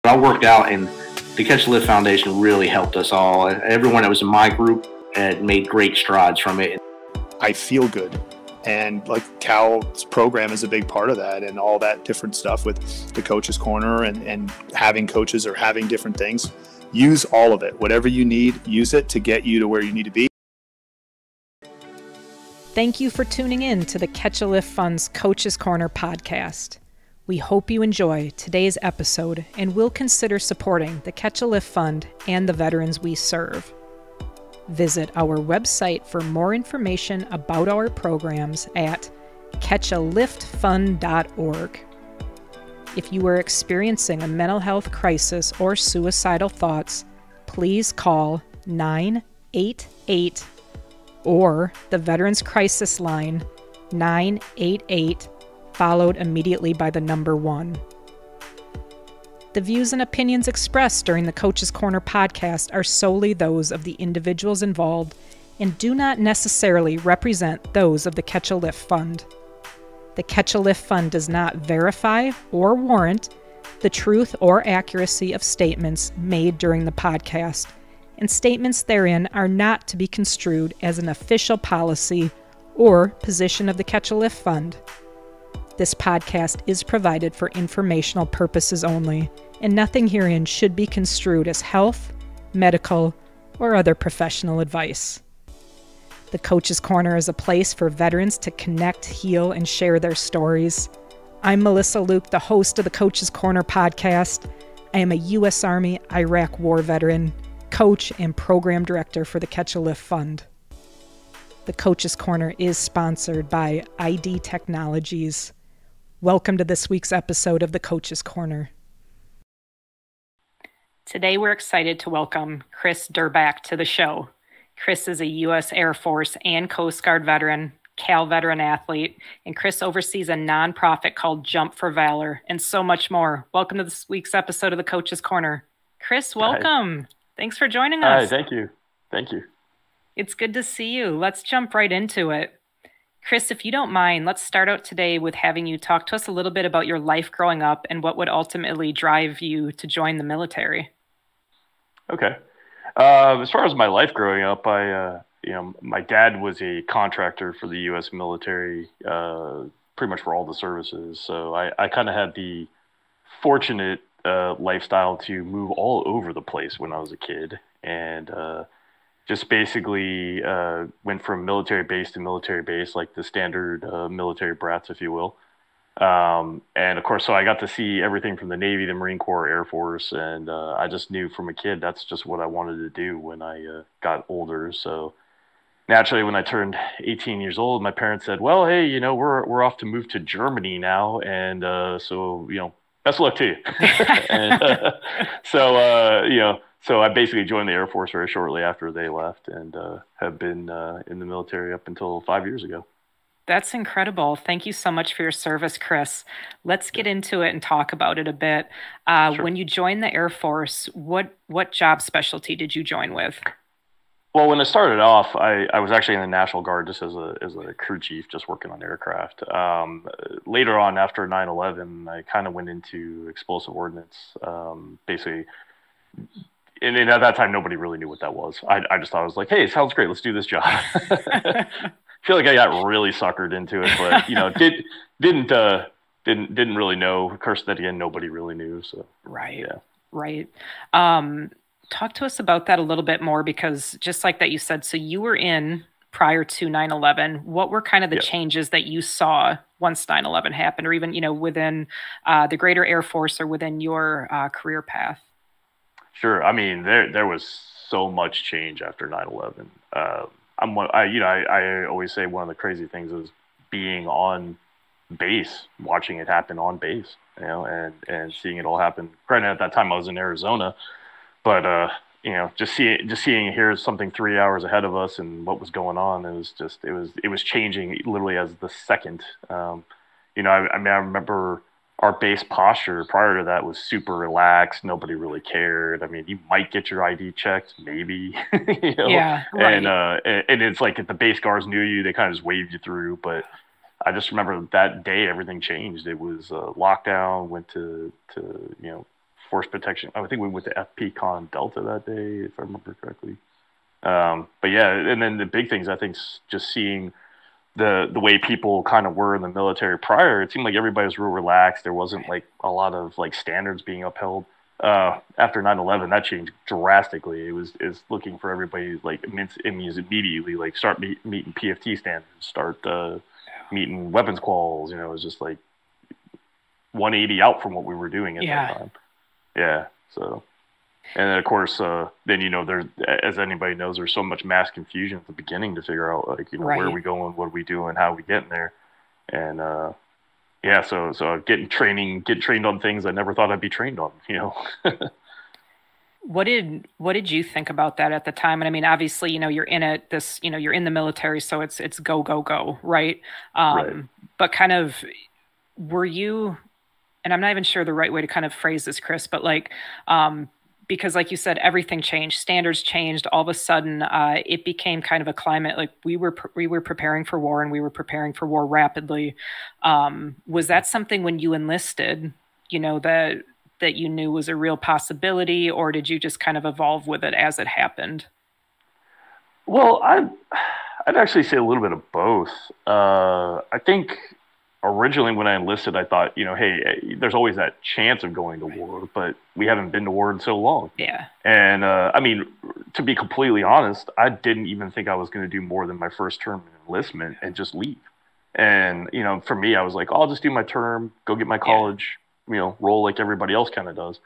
I worked out, and the Catch a Lift Foundation really helped us all. Everyone that was in my group had made great strides from it. I feel good. And like Cal's program is a big part of that, and all that different stuff with the Coach's Corner and having coaches or having different things. Use all of it. Whatever you need, use it to get you to where you need to be. Thank you for tuning in to the Catch a Lift Fund's Coach's Corner podcast. We hope you enjoy today's episode and will consider supporting the Catch a Lift Fund and the veterans we serve. Visit our website for more information about our programs at catchaliftfund.org. If you are experiencing a mental health crisis or suicidal thoughts, please call 988 or the Veterans Crisis Line 988, followed immediately by the number 1. The views and opinions expressed during the Coach's Corner podcast are solely those of the individuals involved and do not necessarily represent those of the Catch a Lift Fund. The Catch a Lift Fund does not verify or warrant the truth or accuracy of statements made during the podcast, and statements therein are not to be construed as an official policy or position of the Catch a Lift Fund. This podcast is provided for informational purposes only, and nothing herein should be construed as health, medical, or other professional advice. The Coach's Corner is a place for veterans to connect, heal, and share their stories. I'm Melissa Luke, the host of the Coach's Corner podcast. I am a U.S. Army Iraq War veteran, coach, and program director for the Catch a Lift Fund. The Coach's Corner is sponsored by ID Technologies. Welcome to this week's episode of the Coach's Corner. Today we're excited to welcome Chris Derbak to the show. Chris is a U.S. Air Force and Coast Guard veteran, Cal veteran athlete, and Chris oversees a nonprofit called Jump for Valor, and so much more. Welcome to this week's episode of the Coach's Corner. Chris, welcome. Hi. Thanks for joining us. Hi, thank you. Thank you. It's good to see you. Let's jump right into it. Chris, if you don't mind, let's start out today with having you talk to us a little bit about your life growing up and what would ultimately drive you to join the military. Okay. As far as my life growing up, my dad was a contractor for the U.S. military, pretty much for all the services. So I kind of had the fortunate lifestyle to move all over the place when I was a kid, and just basically went from military base to military base, like the standard military brats, if you will. And of course, so I got to see everything from the Navy, the Marine Corps, Air Force, and I just knew from a kid that's just what I wanted to do when I got older. So naturally, when I turned 18 years old, my parents said, "Well, hey, we're off to move to Germany now, and so best of luck to you." And so I basically joined the Air Force very shortly after they left, and have been in the military up until 5 years ago. That's incredible. Thank you so much for your service, Chris. Let's get into it and talk about it a bit. Sure. When you joined the Air Force, what job specialty did you join with? Well, when I started off, I was actually in the National Guard just as a crew chief, just working on aircraft. Later on, after 9/11, I kind of went into explosive ordnance, basically. And at that time, nobody really knew what that was. I just thought it was like, hey, it sounds great. Let's do this job. I feel like I got really suckered into it, but didn't really know. Of course, that again, nobody really knew. So right, yeah, right. Talk to us about that a little bit more, because just like that you said, so you were in prior to 9/11. What were kind of the changes that you saw once 9/11 happened, or even within the greater Air Force or within your career path? Sure. I mean, there was so much change after 9/11. I always say one of the crazy things is being on base, watching it happen on base, and seeing it all happen. Granted, at that time I was in Arizona, but just seeing here's something 3 hours ahead of us and what was going on. It was changing literally as the second. I remember our base posture prior to that was super relaxed. Nobody really cared. I mean, you might get your ID checked, maybe. Yeah, right. And it's like if the base guards knew you, they kind of just waved you through. But I just remember that day everything changed. It was lockdown. Went to force protection. I think we went to FP Con Delta that day, if I remember correctly. But yeah, and then the big things, I think, just seeing the way people kind of were in the military prior. It seemed like everybody was real relaxed. There wasn't like a lot of like standards being upheld. After 9/11, that changed drastically. It's looking for everybody like immediately like start meeting PFT standards, start meeting weapons quals. You know, it was just like 180 out from what we were doing at that time. Yeah. So, and then of course, then you know, there's, as anybody knows, there's so much mass confusion at the beginning to figure out like, you know, where are we going, what are we doing, how are we getting there, and yeah. So getting trained on things I never thought I'd be trained on. You know. What did you think about that at the time? And I mean, obviously, you know, you're in you're in the military, so it's go, go, go, right? Right. But kind of, were you, and I'm not even sure the right way to kind of phrase this, Chris, but like, because like you said, everything changed, standards changed. All of a sudden, it became kind of a climate, like we were preparing for war, and we were preparing for war rapidly. Was that something when you enlisted, you know, that you knew was a real possibility, or did you just kind of evolve with it as it happened? Well, I'd actually say a little bit of both. I think originally when I enlisted, I thought, you know, hey, there's always that chance of going to war, but we haven't been to war in so long. Yeah. And I mean, to be completely honest, I didn't even think I was going to do more than my first term in enlistment and just leave. And, you know, for me, I was like, I'll just do my term, go get my college, you know, roll like everybody else kind of does.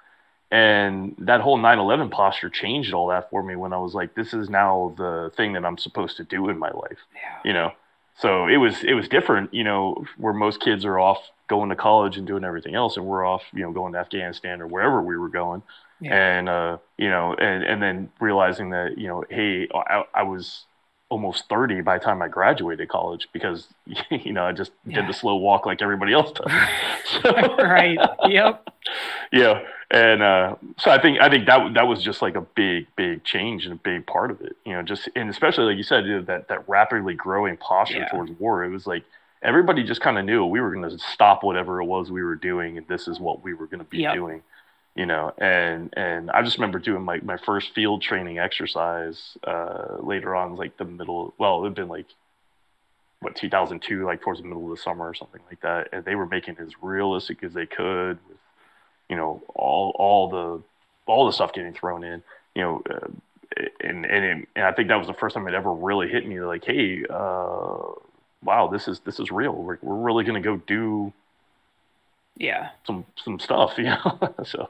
And that whole 9/11 posture changed all that for me when I was like, this is now the thing that I'm supposed to do in my life, you know? So it was different, you know, where most kids are off going to college and doing everything else, and we're off, you know, going to Afghanistan or wherever we were going. And, you know, and then realizing that, you know, hey, I was almost 30 by the time I graduated college because, you know, I just did the slow walk like everybody else does. So, Right. Yep. Yeah. And so I think that was just like a big change and a big part of it, you know, just, and especially like you said, you know, that rapidly growing posture towards war. It was like everybody just kind of knew we were going to stop whatever it was we were doing, and this is what we were going to be doing, you know. And I just remember doing my first field training exercise later on, like the middle. Well, it had been like 2002, like towards the middle of the summer or something like that, and they were making it as realistic as they could with, you know, all the stuff getting thrown in, you know, and I think that was the first time it ever really hit me, like, hey, wow, this is real. We're really gonna go do some stuff, you know. So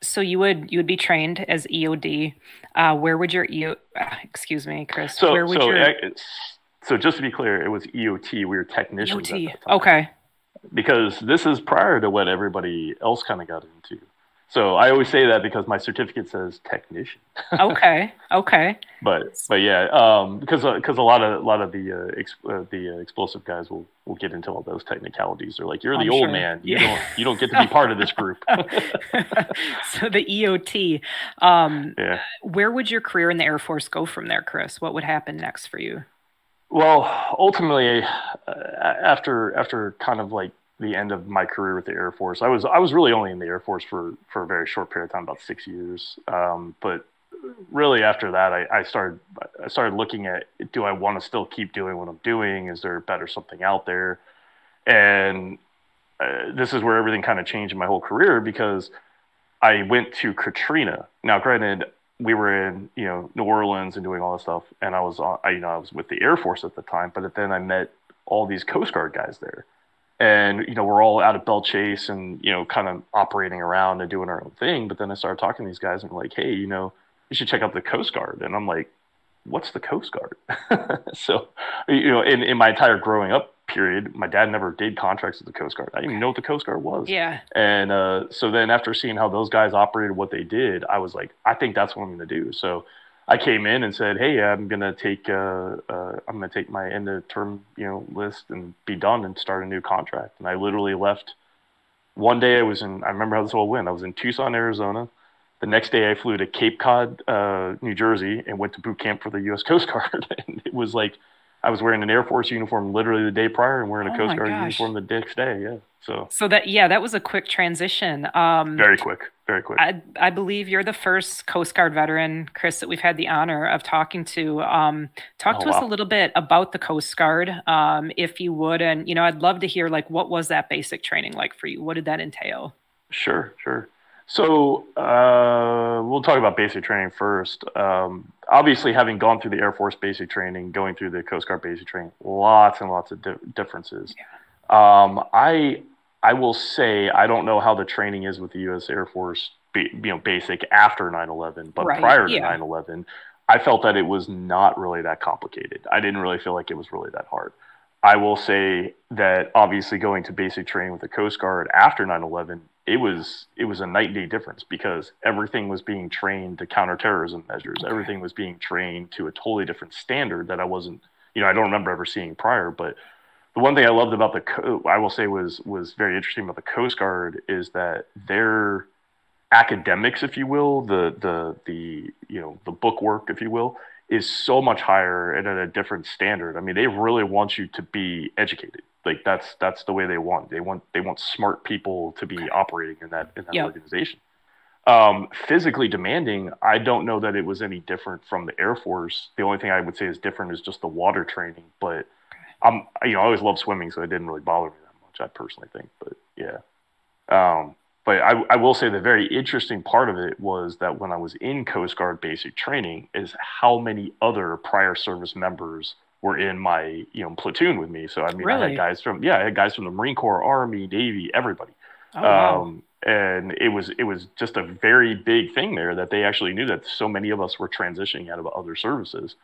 so you would be trained as EOD. Where would your excuse me, Chris? So just to be clear, it was EOT. We were technicians. EOT. At that time. Okay. Because this is prior to what everybody else kind of got into. So I always say that because my certificate says technician. Okay. But yeah, because a lot of the explosive guys will get into all those technicalities. They're like, you're the old man. You don't get to be part of this group. So the EOT. Where would your career in the Air Force go from there, Chris? What would happen next for you? Well, ultimately, after kind of like the end of my career with the Air Force, I was really only in the Air Force for a very short period of time, about 6 years. But really after that, I started looking at, do I want to still keep doing what I'm doing? Is there better something out there? And this is where everything kind of changed in my whole career, because I went to Katrina. Now, granted, we were in, you know, New Orleans and doing all this stuff, and I was with the Air Force at the time, but then I met all these Coast Guard guys there, and, you know, we're all out of Belle Chase and, you know, kind of operating around and doing our own thing. But then I started talking to these guys and like, hey, you know, you should check out the Coast Guard. And I'm like, what's the Coast Guard? So, you know, in my entire growing up period, my dad never did contracts with the Coast Guard. I didn't even know what the Coast Guard was. Yeah. And so then after seeing how those guys operated, what they did, I was like, I think that's what I'm going to do. So I came in and said, hey, I'm going to take my end of term, you know, list and be done and start a new contract. And I literally left. One day I remember how this all went. I was in Tucson, Arizona. The next day I flew to Cape Cod, New Jersey, and went to boot camp for the U.S. Coast Guard. And it was like, I was wearing an Air Force uniform literally the day prior and wearing a Oh Coast my Guard gosh. uniform the next day. Yeah. So So that was a quick transition. very quick, very quick. I believe you're the first Coast Guard veteran, Chris, that we've had the honor of talking to. Talk Oh, to us a wow. little bit about the Coast Guard, if you would, and I'd love to hear like what was that basic training like for you? What did that entail? Sure, sure. So we'll talk about basic training first. Obviously, having gone through the Air Force basic training, going through the Coast Guard basic training, lots and lots of differences. I will say I don't know how the training is with the U.S. Air Force, basic after 9/11, but Right. prior to Yeah. 9/11, I felt that it was not really that complicated. I didn't really feel like it was really that hard. I will say that obviously going to basic training with the Coast Guard after 9/11, it was a night and day difference because everything was being trained to counterterrorism measures. Okay. Everything was being trained to a totally different standard that I wasn't, I don't remember ever seeing prior. But the one thing I loved about I will say was very interesting about the Coast Guard is that their academics, if you will, the book work, if you will, is so much higher and at a different standard. I mean, they really want you to be educated. Like that's the way they want. They want smart people to be operating in that Yep. organization. Physically demanding, I don't know that it was any different from the Air Force. The only thing I would say is different is just the water training. But I always loved swimming, so it didn't really bother me that much. I personally think, but yeah. But I will say the very interesting part of it was that when I was in Coast Guard basic training is how many other prior service members were in my platoon with me. So I mean, I had Really? guys from the Marine Corps, Army, Navy, everybody. Oh wow. And it was just a very big thing there that they actually knew that so many of us were transitioning out of other services.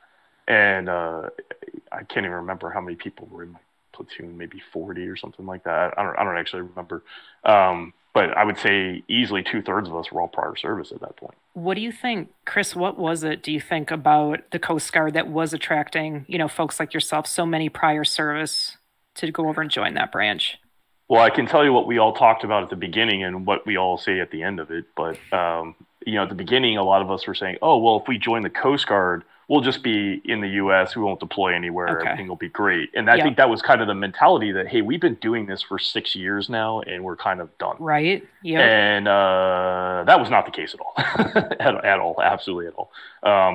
And I can't even remember how many people were in my platoon, maybe 40 or something like that. I don't actually remember. But I would say easily 2/3 of us were all prior service at that point. What do you think, Chris? What was it, do you think, about the Coast Guard that was attracting, folks like yourself, so many prior service to go over and join that branch? Well, I can tell you what we all talked about at the beginning and what we all say at the end of it. But at the beginning, a lot of us were saying, "Oh, well, if we join the Coast Guard, we'll just be in the U.S. We won't deploy anywhere. Okay. Everything will be great." And I Yeah. think that was kind of the mentality that, hey, we've been doing this for 6 years now, and we're kind of done. Right. Yep. And that was not the case at all, at all, absolutely at all.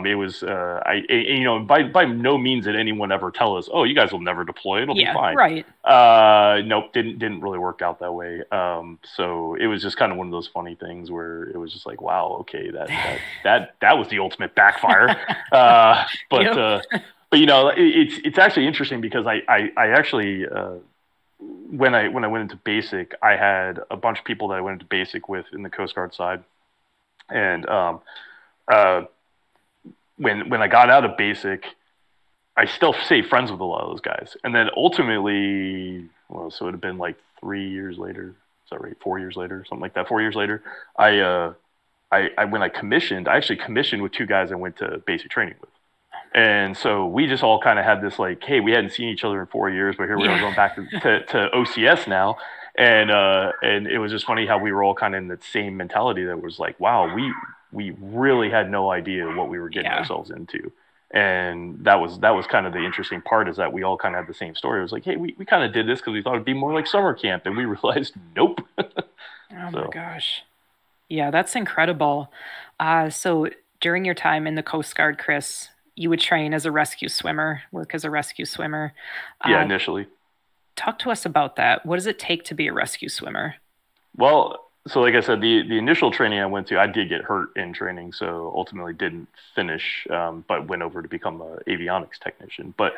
It was, by no means did anyone ever tell us, "Oh, you guys will never deploy; it'll Yeah. be fine." Right. Nope, didn't really work out that way. So it was just kind of one of those funny things where it was just like, wow, okay, that was the ultimate backfire. But Yep. it's actually interesting because I actually when I went into basic, I had a bunch of people that I went into basic with in the Coast Guard side, and uh, when I got out of basic, I still stayed friends with a lot of those guys. And then ultimately, well, so it would have been like 3 years later. Is that right? 4 years later, something like that. 4 years later, when I commissioned, I actually commissioned with two guys I went to basic training with. And so we just all kind of had this like, hey, we hadn't seen each other in 4 years, but here we are going back to OCS now. And it was just funny how we were all kind of in the same mentality that was like, wow, we really had no idea what we were getting ourselves into. And that was kind of the interesting part, is that we all kind of had the same story. It was like, hey, we kind of did this because we thought it'd be more like summer camp, and we realized, nope. Oh my gosh. Yeah, that's incredible. So during your time in the Coast Guard, Chris, you would train as a rescue swimmer, work as a rescue swimmer. Yeah, initially. Talk to us about that. What does it take to be a rescue swimmer? Well, so like I said, the initial training I went to, I did get hurt in training, so ultimately didn't finish, but went over to become an avionics technician. But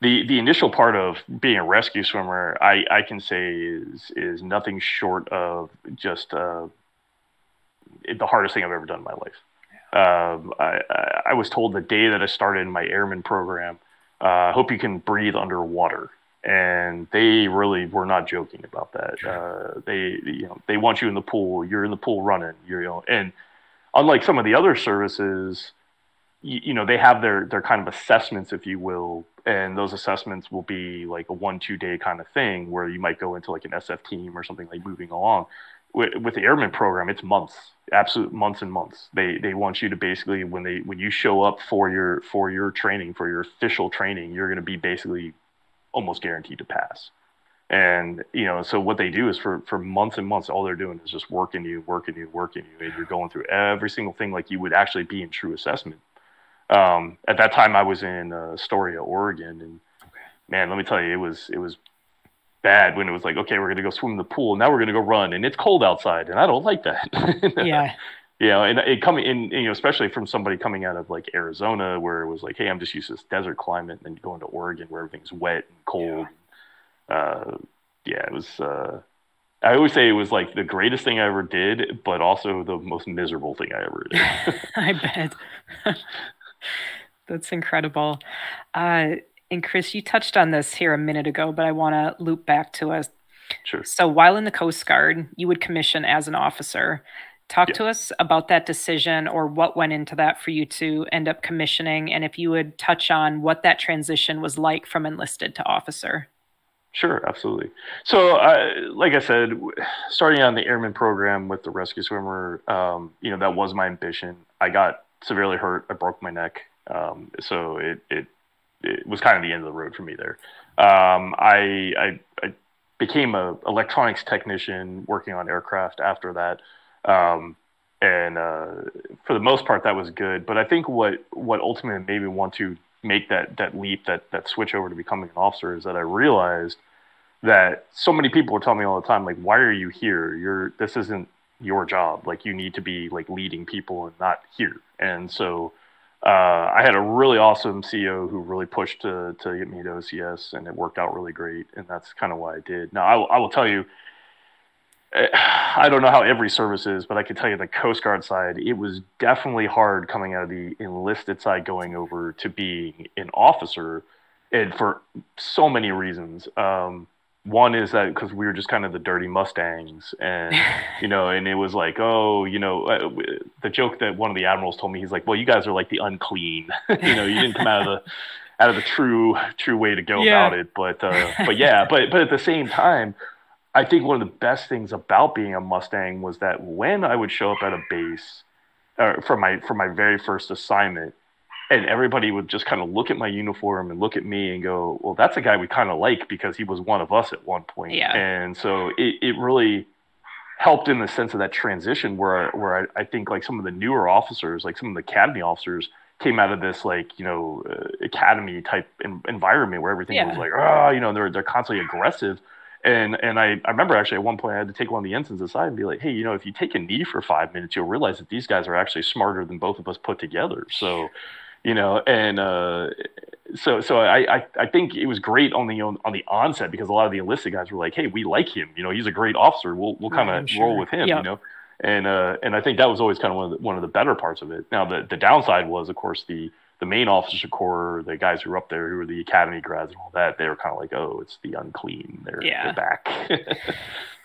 the initial part of being a rescue swimmer, I can say is nothing short of just the hardest thing I've ever done in my life. I was told the day that I started in my airman program, I hope you can breathe underwater. And they really were not joking about that. They want you in the pool. You're in the pool running. And unlike some of the other services, they have their kind of assessments, if you will, and those assessments will be like a 1-2 day kind of thing where you might go into like an SF team or something, like moving along. with the airman program, it's months, absolute months and months. They want you to basically when you show up for your training, for your official training, you're going to be basically almost guaranteed to pass. And so what they do is for months and months, all they're doing is just working you, and you're going through every single thing like you would actually be in true assessment. At that time, I was in Astoria, Oregon, and man, let me tell you, it was bad when it was like, okay, we're gonna go swim in the pool, now we're gonna go run, and it's cold outside, and I don't like that. Yeah. And it coming in, especially from somebody coming out of like Arizona, where it was like, hey, I'm just used to this desert climate, and then going to Oregon where everything's wet and cold. It was. I always say it was like the greatest thing I ever did, but also the most miserable thing I ever did. I bet. That's incredible. And Chris, you touched on this here a minute ago, but I want to loop back to us. Sure. So while in the Coast Guard, you would commission as an officer. Talk to us about that decision, or what went into that for you to end up commissioning, and if you would touch on what that transition was like from enlisted to officer. Sure, absolutely. So, like I said, starting on the airman program with the rescue swimmer, that was my ambition. I got severely hurt. I broke my neck. So it was kind of the end of the road for me there. I became a electronics technician working on aircraft after that. And for the most part, that was good. But I think what ultimately made me want to make that leap, that switch over to becoming an officer, is that I realized that so many people were telling me all the time, like, why are you here? This isn't your job. Like, you need to be like leading people and not here. And so I had a really awesome CEO who really pushed to get me to OCS, and it worked out really great. And that's kind of why I did. Now, I will tell you, I don't know how every service is, but I can tell you the Coast Guard side, it was definitely hard coming out of the enlisted side going over to being an officer, and for so many reasons. One is that because we were just kind of the dirty Mustangs, and and it was like, the joke that one of the admirals told me, he's like, well, you guys are like the unclean, you didn't come out of the true way to go about it, but at the same time, I think one of the best things about being a Mustang was that when I would show up at a base for my very first assignment, and everybody would just kind of look at my uniform and look at me and go, well, that's a guy we kind of like because he was one of us at one point. Yeah. And so it really helped in the sense of that transition where I think like some of the newer officers, like some of the academy officers, came out of this academy type environment where everything was like, they're constantly aggressive. And I remember actually at one point I had to take one of the ensigns aside and be like, hey, if you take a knee for 5 minutes, you'll realize that these guys are actually smarter than both of us put together. So, so I think it was great on the onset because a lot of the enlisted guys were like, hey, we like him. He's a great officer. We'll kind of roll with him, And I think that was always kind of one of the better parts of it. Now, the downside was, of course, the main officer corps, the guys who were up there, who were the academy grads and all that, they were kind of like, oh, it's the unclean. They're back.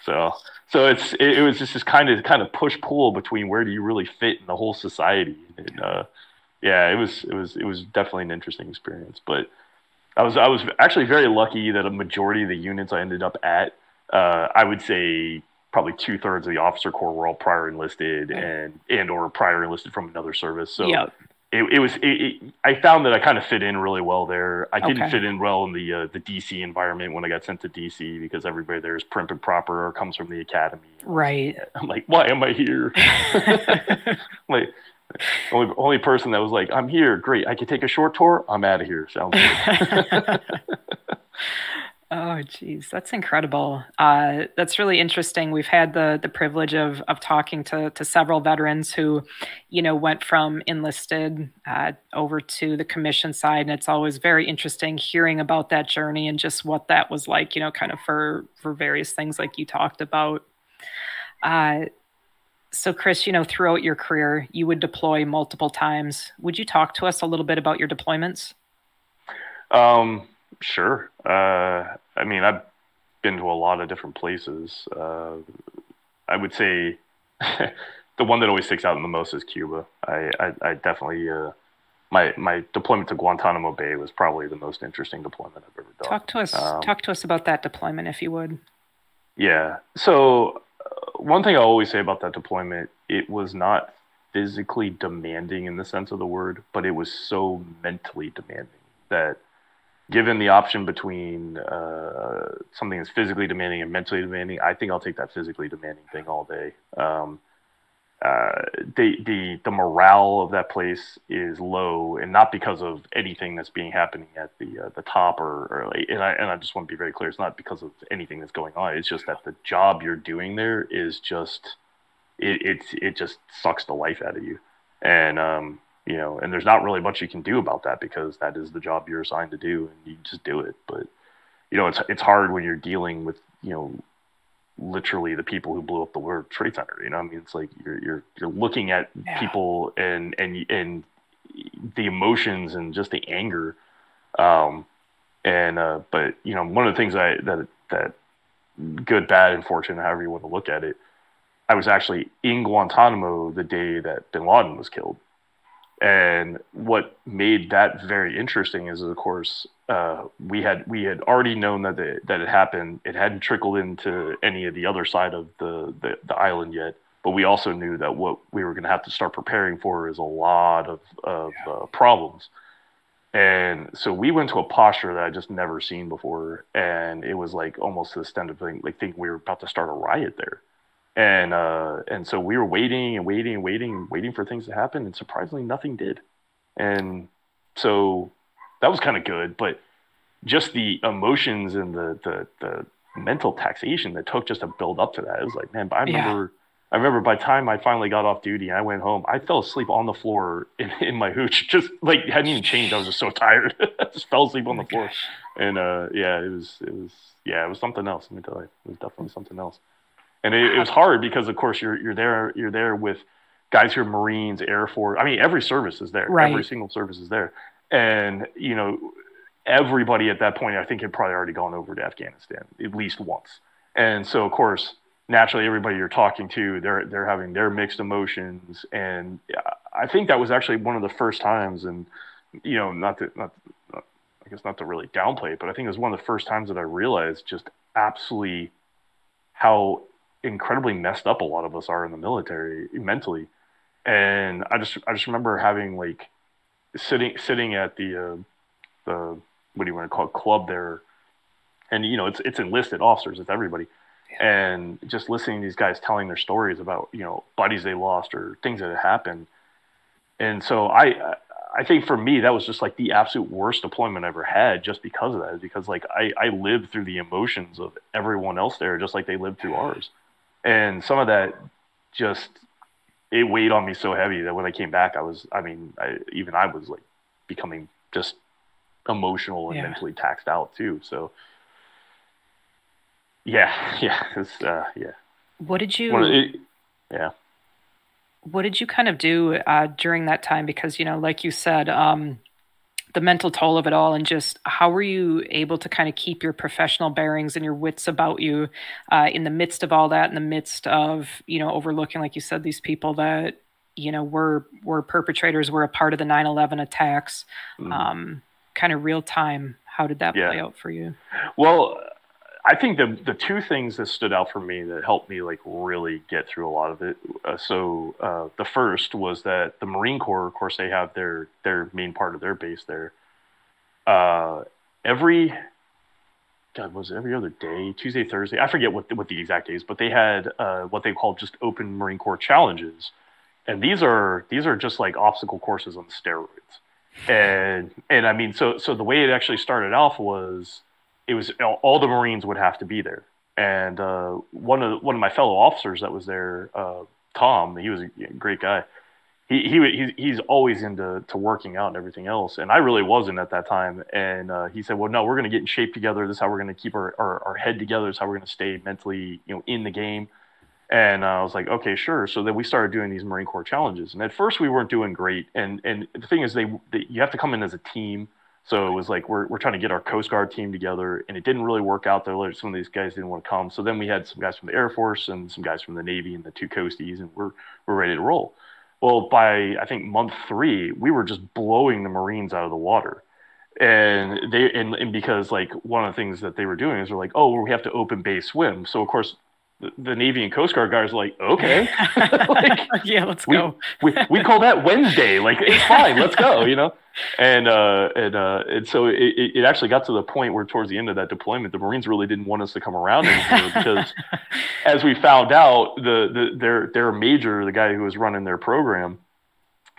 so it was just this kind of push pull between where do you really fit in the whole society. And it was definitely an interesting experience. But I was actually very lucky that a majority of the units I ended up at, I would say probably 2/3 of the officer corps were all prior enlisted and or prior enlisted from another service. So. I found that I kind of fit in really well there. I didn't fit in well in the DC environment when I got sent to DC because everybody there is prim and proper or comes from the academy. Right. I'm like, why am I here? Like, only person that was like, I'm here. Great. I can take a short tour. I'm out of here. Sounds good. Oh, geez, that's incredible. That's really interesting. We've had the privilege of talking to several veterans who, went from enlisted over to the commission side, and it's always very interesting hearing about that journey and just what that was like, kind of for various things like you talked about. So, Chris, throughout your career, you would deploy multiple times. Would you talk to us a little bit about your deployments? Sure. I mean, I've been to a lot of different places. I would say the one that always sticks out the most is Cuba. I definitely, my deployment to Guantanamo Bay was probably the most interesting deployment I've ever done. Talk to us about that deployment, if you would. Yeah. So one thing I always say about that deployment, it was not physically demanding in the sense of the word, but it was so mentally demanding that given the option between something that's physically demanding and mentally demanding, I think I'll take that physically demanding thing all day. The morale of that place is low, and not because of anything that's happening at the top and I just want to be very clear, it's not because of anything that's going on. It's just that the job you're doing there is just it just sucks the life out of you, and and there's not really much you can do about that because that is the job you're assigned to do, and you just do it. But it's hard when you're dealing with literally the people who blew up the World Trade Center. I mean, it's like you're looking at people and the emotions and just the anger. But one of the things that good, bad, and fortunate, however you want to look at it, I was actually in Guantanamo the day that Bin Laden was killed. And what made that very interesting is, of course, we had already known that it happened. It hadn't trickled into any of the other side of the island yet, but we also knew that what we were going to have to start preparing for is a lot of problems. And so we went to a posture that I just never seen before, and it was like almost to the extent of thinking we were about to start a riot there. And so we were waiting for things to happen, and surprisingly nothing did. And so that was kind of good, but just the emotions and the mental taxation that took just to build up to that, it was like, man, I remember by the time I finally got off duty and I went home, I fell asleep on the floor in my hooch, just like hadn't even changed. I was just so tired. I just fell asleep on the floor. And it was something else. Let me tell you, it was definitely something else. And it was hard because, of course, you're there with guys who are Marines, Air Force. I mean, every service is there. Right. Every single service is there. And, everybody at that point, I think, had probably already gone over to Afghanistan at least once. And so, of course, naturally, everybody you're talking to, they're having their mixed emotions. And I think that was actually one of the first times, and, not to really downplay it, but I think it was one of the first times that I realized just absolutely how incredibly messed up a lot of us are in the military mentally. And I just remember having sitting at the what do you want to call it, club there, and it's enlisted officers, it's everybody, and just listening to these guys telling their stories about buddies they lost or things that had happened. And so I think for me that was just like the absolute worst deployment I ever had, just because of that, because I lived through the emotions of everyone else there just like they lived through ours. And some of that it weighed on me so heavy that when I came back, I was like becoming just emotional and mentally taxed out too. So What did you What did you kind of do during that time? Because, like you said, the mental toll of it all, and just how were you able to kind of keep your professional bearings and your wits about you in the midst of all that, in the midst of, overlooking, like you said, these people that, were perpetrators, were a part of the 9/11 attacks, kind of real time. How did that play out for you? Well, I think the two things that stood out for me that helped me really get through a lot of it. The first was that the Marine Corps, of course, they have their main part of their base there. Every other day, Tuesday, Thursday, I forget what the exact days, but they had what they called just open Marine Corps challenges, and these are just like obstacle courses on steroids. And I mean, so the way it actually started off was, it was all the Marines would have to be there, and one of my fellow officers that was there, Tom, he was a great guy. He's always into working out and everything else, and I really wasn't at that time. And he said, "Well, no, we're going to get in shape together. This is how we're going to keep our head together. This is how we're going to stay mentally, in the game." And I was like, "Okay, sure." So then we started doing these Marine Corps challenges, and at first we weren't doing great. And the thing is, you have to come in as a team. So it was like we're trying to get our Coast Guard team together, and it didn't really work out there. Some of these guys didn't want to come. So then we had some guys from the Air Force and some guys from the Navy and the two Coasties, and we're ready to roll. Well, by I think month 3, we were just blowing the Marines out of the water, and because one of the things that they were doing is they're like, "Oh, well, we have to open base swim." So of course, the Navy and Coast Guard guys are like, okay, like, yeah, let's go. We call that Wednesday. Like, it's fine, let's go, And so it actually got to the point where towards the end of that deployment, the Marines really didn't want us to come around anymore because, as we found out, their major, the guy who was running their program,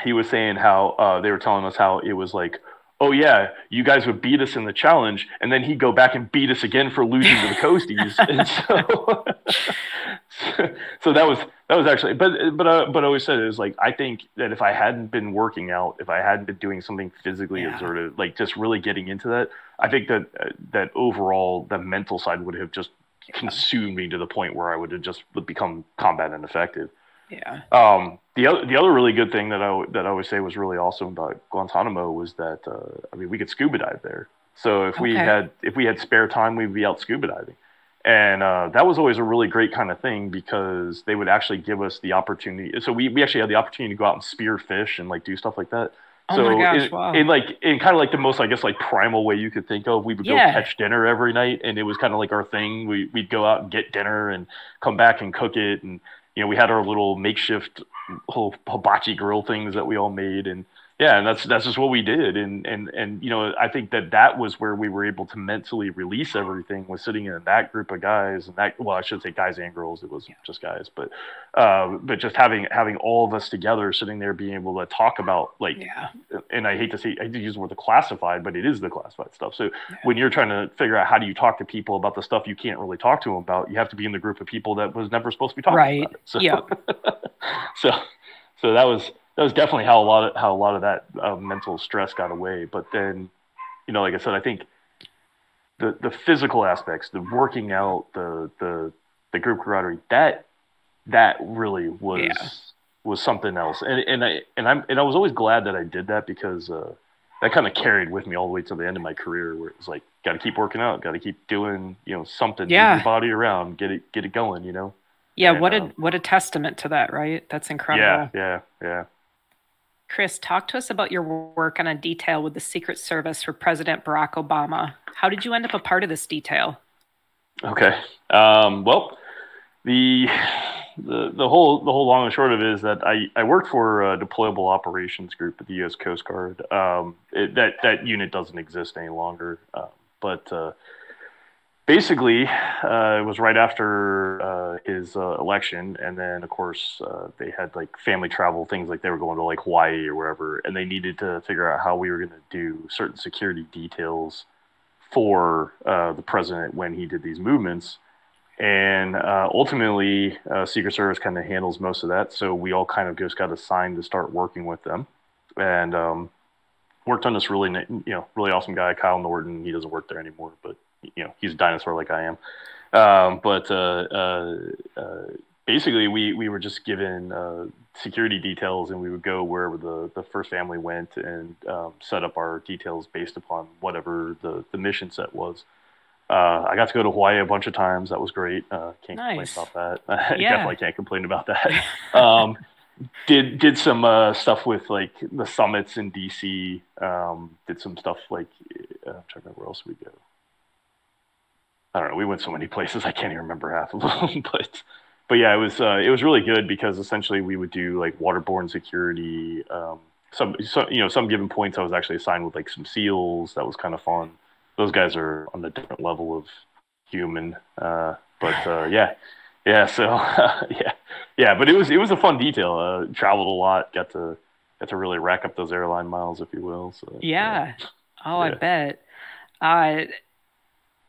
he was saying how they were telling us how it was like, oh yeah, you guys would beat us in the challenge, and then he'd go back and beat us again for losing to the Coasties. And so that was actually, but I always said it was like, I think that if I hadn't been working out, if I hadn't been doing something physically exerted, like just really getting into that, I think that overall the mental side would have just consumed me to the point where I would have just become combat ineffective. Yeah. The other really good thing that I always say was really awesome about Guantanamo was that we could scuba dive there. So if we had spare time, we'd be out scuba diving, and that was always a really great kind of thing because they would actually give us the opportunity. So we actually had the opportunity to go out and spear fish and like do stuff like that. Oh my gosh! Wow. In kind of like the most, I guess, like primal way you could think of, we would go catch dinner every night, and it was kind of like our thing. We'd go out and get dinner and come back and cook it, and we had our little makeshift whole hibachi grill things that we all made, and that's just what we did, and I think that was where we were able to mentally release everything, was sitting in that group of guys, and I should say guys and girls, it wasn't just guys, but just having all of us together sitting there being able to talk about and I hate to use the word classified, but it is the classified stuff. So when you're trying to figure out how do you talk to people about the stuff you can't really talk to them about, you have to be in the group of people that was never supposed to be talking about it. So, so that was definitely how a lot of that mental stress got away. But then, like I said, I think the physical aspects, the working out, the group camaraderie, that really was something else. And I was always glad that I did that because that kind of carried with me all the way to the end of my career, where it was like, got to keep working out, got to keep doing something, move your body around, get it going, Yeah, and, what a testament to that, right? That's incredible. Yeah. Chris, talk to us about your work on a detail with the Secret Service for President Barack Obama. How did you end up a part of this detail? Okay. Well, the whole long and short of it is that I worked for a deployable operations group at the U.S. Coast Guard. That unit doesn't exist any longer, but basically, it was right after his election, and then of course they had like family travel things, like they were going to like Hawaii or wherever, and they needed to figure out how we were going to do certain security details for the president when he did these movements, and ultimately Secret Service kind of handles most of that, so we all kind of just got assigned to start working with them, and worked on this really really awesome guy, Kyle Norton. He doesn't work there anymore, but he's a dinosaur like I am. Basically, we were just given security details, and we would go wherever the first family went and set up our details based upon whatever the mission set was. I got to go to Hawaii a bunch of times. That was great. Can't complain about that. Definitely can't complain about that. Did some stuff with like the summits in DC. Did some stuff like I'm trying to remember where else we go. I don't know. We went so many places I can't even remember half of them. But yeah, it was really good because essentially we would do like waterborne security. Some given points I was actually assigned with like some SEALs. That was kind of fun. Those guys are on a different level of human. So yeah. But it was a fun detail. Traveled a lot. Got to really rack up those airline miles, if you will. So yeah. I bet.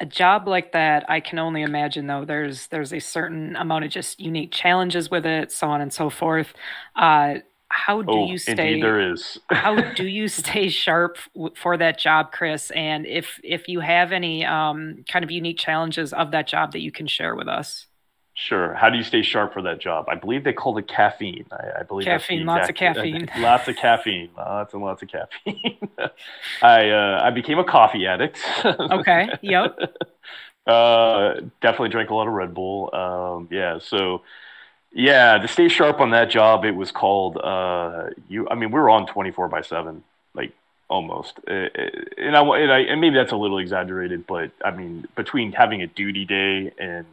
A job like that, I can only imagine, though, there's a certain amount of just unique challenges with it, so on and so forth. How do you stay? Indeed there is. How do you stay sharp for that job, Chris? And if you have any kind of unique challenges of that job that you can share with us. Sure. How do you stay sharp for that job? I believe they called it caffeine. I believe caffeine. Lots of caffeine. Lots of caffeine. Lots and lots of caffeine. I became a coffee addict. Okay. Yep. Definitely drank a lot of Red Bull. So to stay sharp on that job, it was called. We were on 24/7, like almost. And maybe that's a little exaggerated, but I mean, between having a duty day and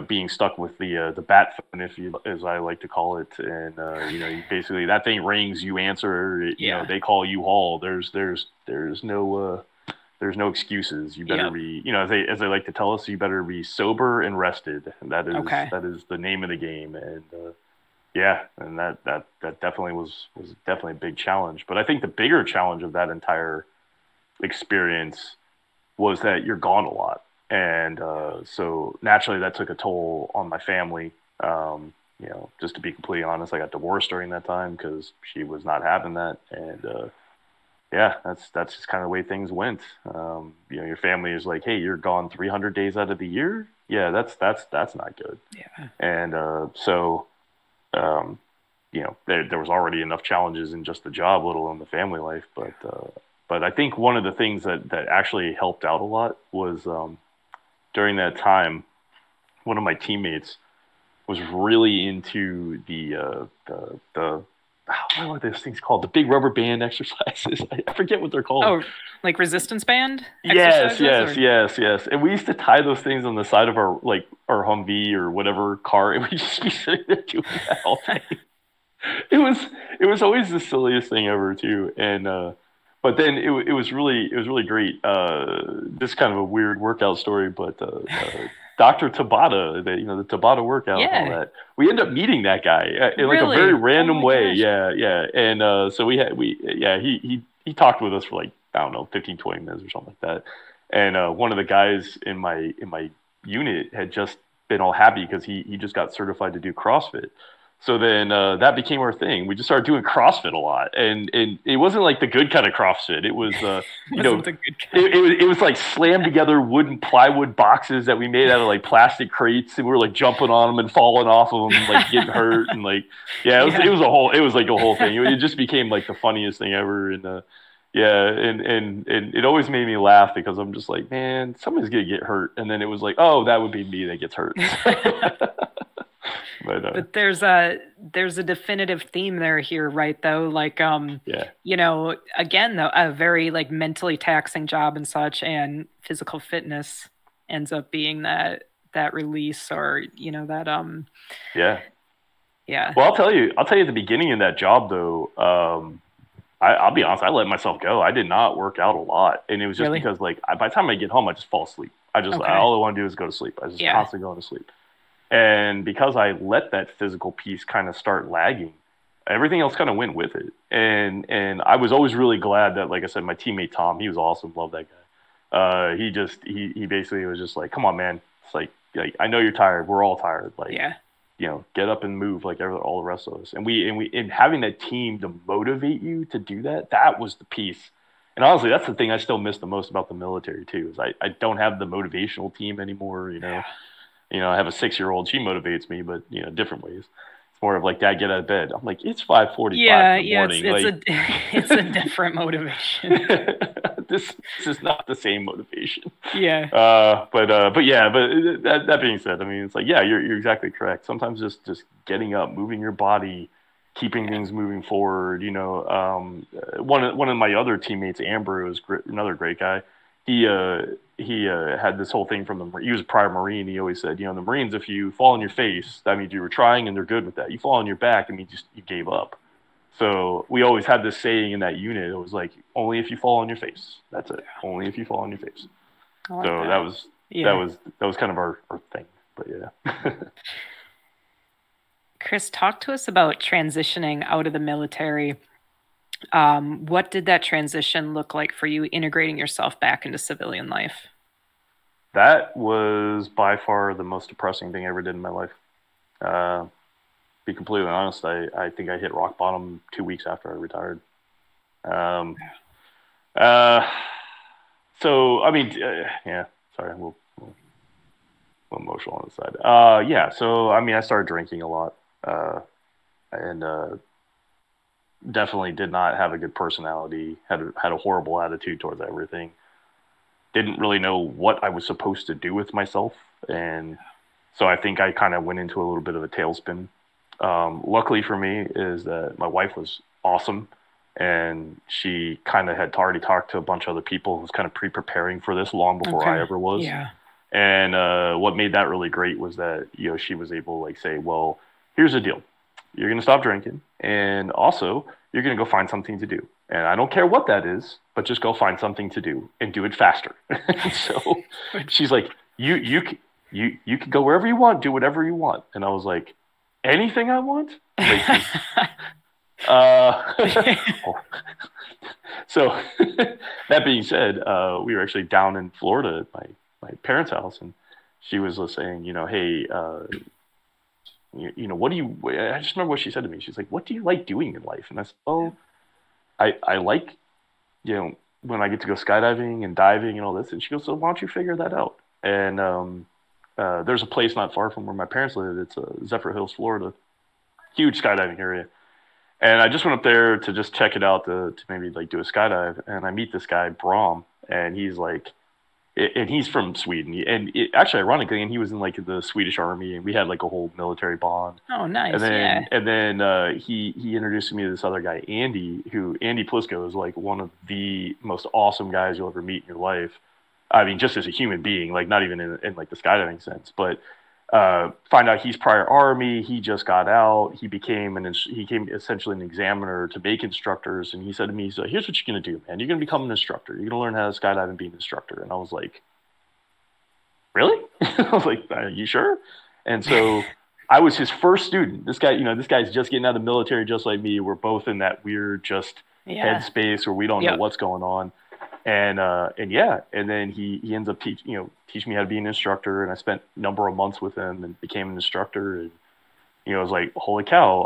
being stuck with the bat phone, as I like to call it, and you basically that thing rings, you answer, they call you haul. There's no excuses. You better be, as they like to tell us, you better be sober and rested. And that is the name of the game. And and that definitely was definitely a big challenge. But I think the bigger challenge of that entire experience was that you're gone a lot. And so naturally that took a toll on my family. Just to be completely honest, I got divorced during that time because she was not having that. And that's just kind of the way things went. Your family is like, hey, you're gone 300 days out of the year. Yeah, that's not good. Yeah. And there was already enough challenges in just the job, let alone the family life. But I think one of the things that actually helped out a lot was during that time, one of my teammates was really into the what are those things called? The big rubber band exercises. I forget what they're called. Oh, like resistance band? Yes. And we used to tie those things on the side of our Humvee or whatever car, and we'd just be sitting there doing that all day. It was always the silliest thing ever too. And but then it was really great. This kind of a weird workout story, but Dr. Tabata, the Tabata workout and all that. We ended up meeting that guy in like a very random way. Gosh. Yeah. And so he talked with us for like, I don't know, 15, 20 minutes or something like that. And one of the guys in my unit had just been all happy because he just got certified to do CrossFit. So then that became our thing. We just started doing CrossFit a lot, and it wasn't like the good kind of CrossFit. It was, it was like slammed together wooden plywood boxes that we made out of like plastic crates, and we were like jumping on them and falling off of them, like getting hurt, and like it was like a whole thing. It just became like the funniest thing ever, and and it always made me laugh because I'm just like, man, somebody's gonna get hurt, and then it was like, oh, that would be me that gets hurt. But there's a definitive theme here, right? Though, like, again, though, a very like mentally taxing job and such, and physical fitness ends up being that release, or that yeah. Well, I'll tell you at the beginning of that job though, I'll be honest, I let myself go. I did not work out a lot, and it was just because like by the time I get home, I just fall asleep. All I want to do is go to sleep. I was just constantly going to sleep. And because I let that physical piece kind of start lagging, everything else kind of went with it. And I was always really glad that, like I said, my teammate Tom, he was awesome. Love that guy. He basically was just like, come on, man. It's like I know you're tired. We're all tired. Like, get up and move like all the rest of us. And having that team to motivate you to do that was the piece. And honestly, that's the thing I still miss the most about the military too, is I don't have the motivational team anymore, I have a 6-year-old. She motivates me, but different ways. It's more of like, Dad, get out of bed. I'm like, it's 5:45 in the morning. It's a different motivation. This is not the same motivation. Yeah. But that being said, I mean, it's like, you're exactly correct. Sometimes just getting up, moving your body, keeping things moving forward. One of my other teammates, Amber, was another great guy. He had this whole thing he was a prior Marine. He always said, the Marines, if you fall on your face, that means you were trying and they're good with that. You fall on your back, it means you gave up. So we always had this saying in that unit. It was like, only if you fall on your face. That's it. Only if you fall on your face. Like so that was kind of our thing. But yeah. Chris, talk to us about transitioning out of the military. What did that transition look like for you, integrating yourself back into civilian life? That was by far the most depressing thing I ever did in my life. Be completely honest, I think I hit rock bottom 2 weeks after I retired. So, I mean, sorry, we'll emotional on the side. So, I mean, I started drinking a lot, and definitely did not have a good personality, had a horrible attitude towards everything. Didn't really know what I was supposed to do with myself. And so I think I kind of went into a little bit of a tailspin. Luckily for me is that my wife was awesome, and she kind of had already talked to a bunch of other people who was kind of pre-preparing for this long before I ever was. Yeah. And what made that really great was that, you know, she was able to like say, well, here's the deal. You're going to stop drinking. And also, you're going to go find something to do. And I don't care what that is, but just go find something to do and do it faster. So she's like, you can go wherever you want, do whatever you want. And I was like, anything I want? Like, so that being said, we were actually down in Florida at my parents' house, and she was saying, you know, hey, you know, what do you? I just remember what she said to me. She's like, "What do you like doing in life?" And I said, "Oh, I like, you know, when I get to go skydiving and diving and all this." And she goes, "So why don't you figure that out?" And there's a place not far from where my parents live. It's Zephyr Hills, Florida, huge skydiving area. And I just went up there to just check it out to maybe like do a skydive. And I meet this guy, Brom, and he's like, and he's from Sweden. And actually, ironically, and he was in like the Swedish army, and we had like a whole military bond. Oh, nice. And then he introduced me to this other guy, Andy Plisco is like one of the most awesome guys you'll ever meet in your life. I mean, just as a human being, like not even in like the skydiving sense, but find out he's prior army. He just got out. He became essentially an examiner to make instructors. And he said to me, so here's what you're going to do, man. You're going to become an instructor. You're going to learn how to skydive and be an instructor. And I was like, really? I was like, are you sure? And so I was his first student. This guy, you know, this guy's just getting out of the military just like me. We're both in that weird just headspace where we don't know what's going on. And then he ends up teaching me how to be an instructor, and I spent a number of months with him and became an instructor. And I was like, holy cow,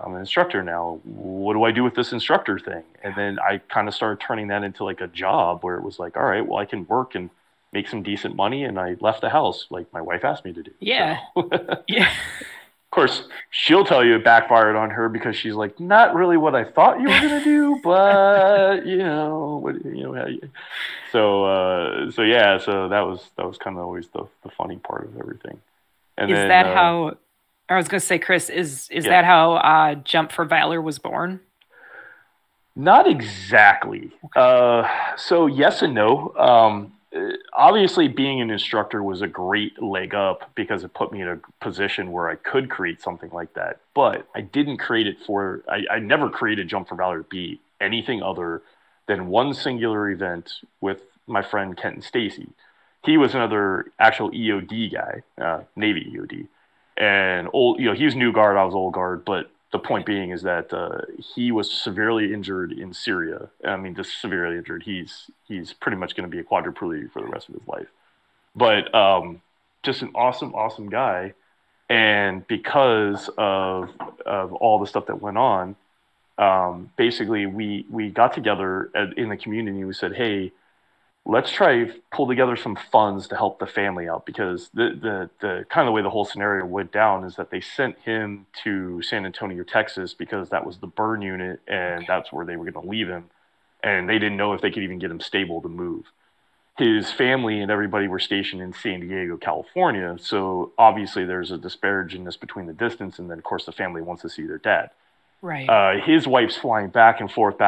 I'm an instructor now. What do I do with this instructor thing? And then I kind of started turning that into like a job where it was like, all right, well, I can work and make some decent money. And I left the house like my wife asked me to do. Yeah. So. Yeah. Of course, she'll tell you it backfired on her because she's like, not really what I thought you were going to do, but so that was kind of always the funny part of everything. And is then, that how? I was going to say, Chris, is that how Jump for Valor was born? Not exactly. So yes and no. Obviously, being an instructor was a great leg up because it put me in a position where I could create something like that. But I didn't create it I never created Jump for Valor to be anything other than one singular event with my friend Kent and Stacy. He was another actual EOD guy, Navy EOD. And he was new guard, I was old guard, but the point being is that he was severely injured in Syria. I mean, just severely injured. He's pretty much going to be a quadriplegic for the rest of his life. But just an awesome, awesome guy. And because of all the stuff that went on, basically we got together in the community and we said, hey, let's try pull together some funds to help the family out, because the kind of the way the whole scenario went down is that they sent him to San Antonio, Texas, because that was the burn unit and that's where they were going to leave him. And they didn't know if they could even get him stable to move. His family and everybody were stationed in San Diego, California. So obviously there's a disparageness between the distance. And then of course the family wants to see their dad. Right. His wife's flying back and forth,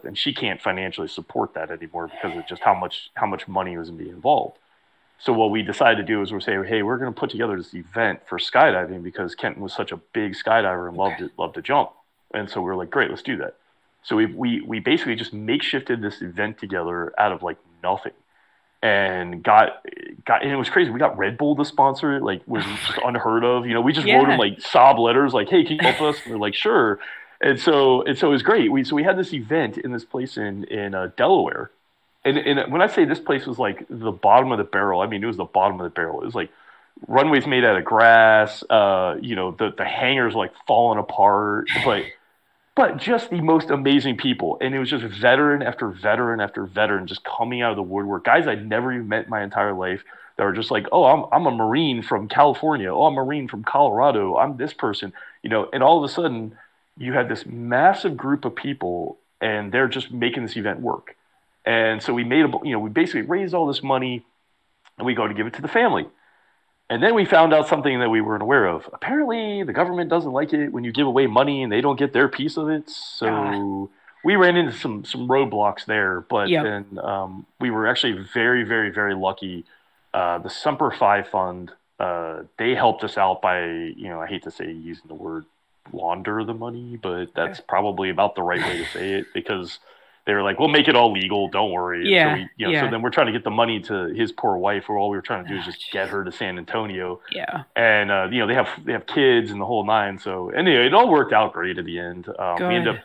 and she can't financially support that anymore because of just how much money was being involved. So what we decided to do is we're saying, hey, we're going to put together this event for skydiving because Kenton was such a big skydiver and loved to jump. And so we were like, great, let's do that. So we basically just makeshifted this event together out of like nothing, and and it was crazy. We got Red Bull to sponsor it, like was just unheard of. We just wrote them like sob letters, like, hey, can you help us? And they're like, sure. And so it was great. We had this event in this place in Delaware. And when I say this place was like the bottom of the barrel, I mean, it was the bottom of the barrel. It was like runways made out of grass, the hangars like falling apart, but just the most amazing people. And it was just veteran after veteran after veteran just coming out of the woodwork. Guys I'd never even met in my entire life that were just like, oh, I'm a Marine from California. Oh, I'm a Marine from Colorado. I'm this person, and all of a sudden you had this massive group of people and they're just making this event work. And so we we basically raised all this money and we go to give it to the family. And then we found out something that we weren't aware of. Apparently the government doesn't like it when you give away money and they don't get their piece of it. So we ran into some roadblocks there, but then we were actually very, very, very lucky The Semper Fi Fund, they helped us out by, I hate to say using the word launder the money, but that's probably about the right way to say it, because they were like, we'll make it all legal, don't worry. Yeah. And so so then we're trying to get the money to his poor wife, where all we were trying to do is just get her to San Antonio. Yeah. And they have kids and the whole nine. So anyway, it all worked out great at the end. We ended